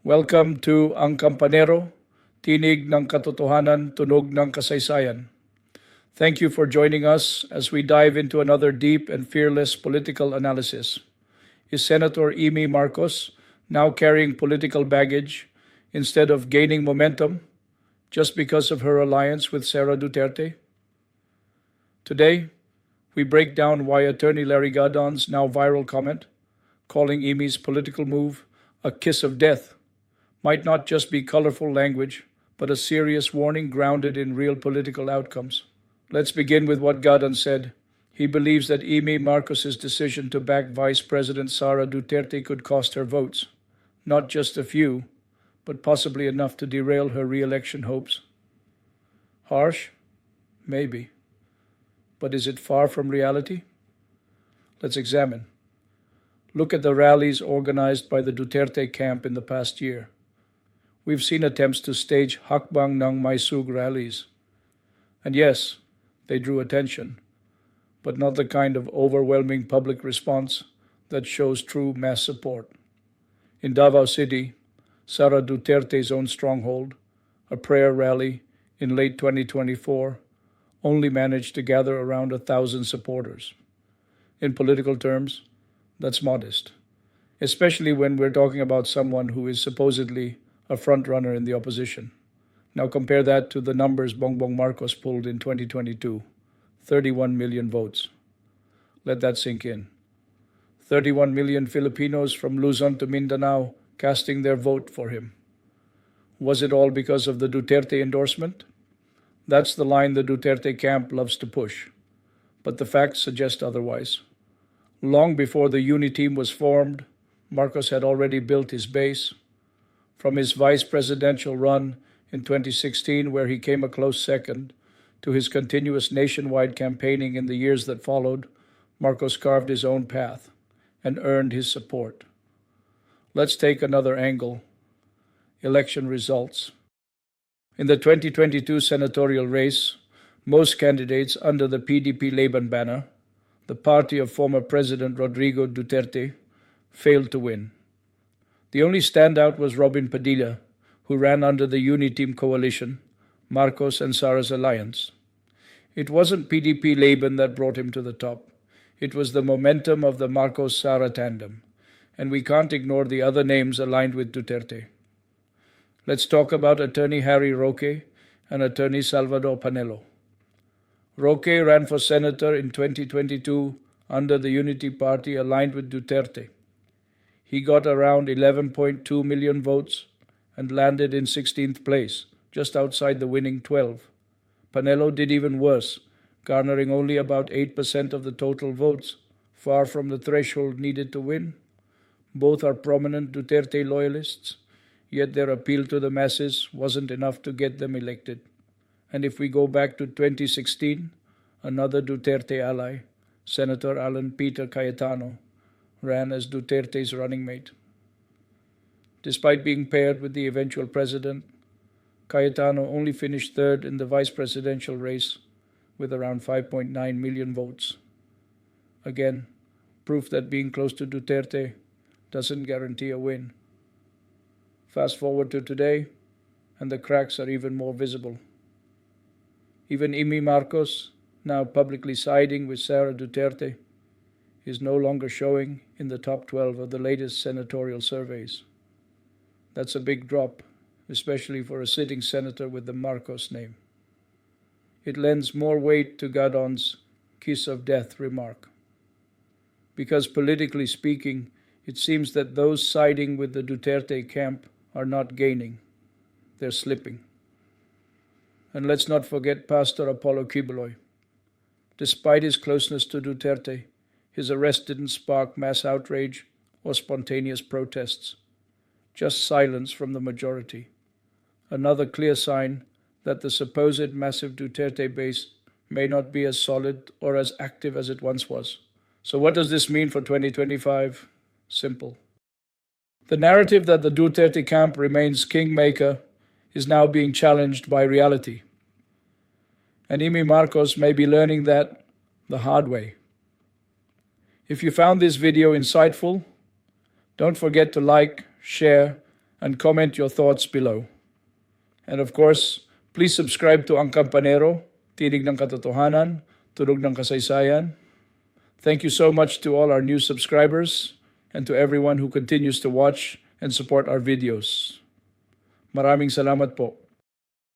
Welcome to AngKampanero, Tinig ng Katotohanan, Tunog ng Kasaysayan. Thank you for joining us as we dive into another deep and fearless political analysis. Is Senator Imee Marcos now carrying political baggage instead of gaining momentum just because of her alliance with Sara Duterte? Today, we break down why attorney Larry Gadon's now viral comment, calling Imee's political move a kiss of death, might not just be colorful language, but a serious warning grounded in real political outcomes. Let's begin with what Gadon said. He believes that Imee Marcos' decision to back Vice President Sara Duterte could cost her votes, not just a few, but possibly enough to derail her re-election hopes. Harsh? Maybe. But is it far from reality? Let's examine. Look at the rallies organized by the Duterte camp in the past year. We've seen attempts to stage hakbang ng maisug rallies. And yes, they drew attention, but not the kind of overwhelming public response that shows true mass support. In Davao City, Sara Duterte's own stronghold, a prayer rally in late 2024, only managed to gather around 1,000 supporters. In political terms, that's modest, especially when we're talking about someone who is supposedly a front-runner in the opposition. Now compare that to the numbers Bongbong Marcos pulled in 2022, 31 million votes. Let that sink in. 31 million Filipinos from Luzon to Mindanao casting their vote for him. Was it all because of the Duterte endorsement? That's the line the Duterte camp loves to push, but the facts suggest otherwise. Long before the Uni team was formed, Marcos had already built his base. From his vice presidential run in 2016, where he came a close second, to his continuous nationwide campaigning in the years that followed, Marcos carved his own path and earned his support. Let's take another angle. Election results. In the 2022 senatorial race, most candidates under the PDP Laban banner, the party of former President Rodrigo Duterte, failed to win. The only standout was Robin Padilla, who ran under the Uniteam coalition, Marcos and Sara's alliance. It wasn't PDP Laban that brought him to the top. It was the momentum of the Marcos-Sara tandem, and we can't ignore the other names aligned with Duterte. Let's talk about attorney Harry Roque and attorney Salvador Panelo. Roque ran for senator in 2022 under the Unity Party aligned with Duterte. He got around 11.2 million votes and landed in 16th place, just outside the winning 12. Panelo did even worse, garnering only about 8% of the total votes, far from the threshold needed to win. Both are prominent Duterte loyalists, yet their appeal to the masses wasn't enough to get them elected. And if we go back to 2016, another Duterte ally, Senator Alan Peter Cayetano, ran as Duterte's running mate. Despite being paired with the eventual president, Cayetano only finished third in the vice presidential race with around 5.9 million votes. Again, proof that being close to Duterte doesn't guarantee a win. Fast forward to today, and the cracks are even more visible. Even Imee Marcos, now publicly siding with Sara Duterte, is no longer showing in the top 12 of the latest senatorial surveys. That's a big drop, especially for a sitting senator with the Marcos name. It lends more weight to Gadon's kiss of death remark. Because politically speaking, it seems that those siding with the Duterte camp are not gaining, they're slipping. And let's not forget Pastor Apollo Kibuloy. Despite his closeness to Duterte, his arrest didn't spark mass outrage or spontaneous protests, just silence from the majority. Another clear sign that the supposed massive Duterte base may not be as solid or as active as it once was. So what does this mean for 2025? Simple. The narrative that the Duterte camp remains kingmaker is now being challenged by reality. And Imee Marcos may be learning that the hard way. If you found this video insightful, don't forget to like, share, and comment your thoughts below. And of course, please subscribe to AngKampanero, Tinig ng Katotohanan, Tunog ng Kasaysayan. Thank you so much to all our new subscribers and to everyone who continues to watch and support our videos. Maraming salamat po.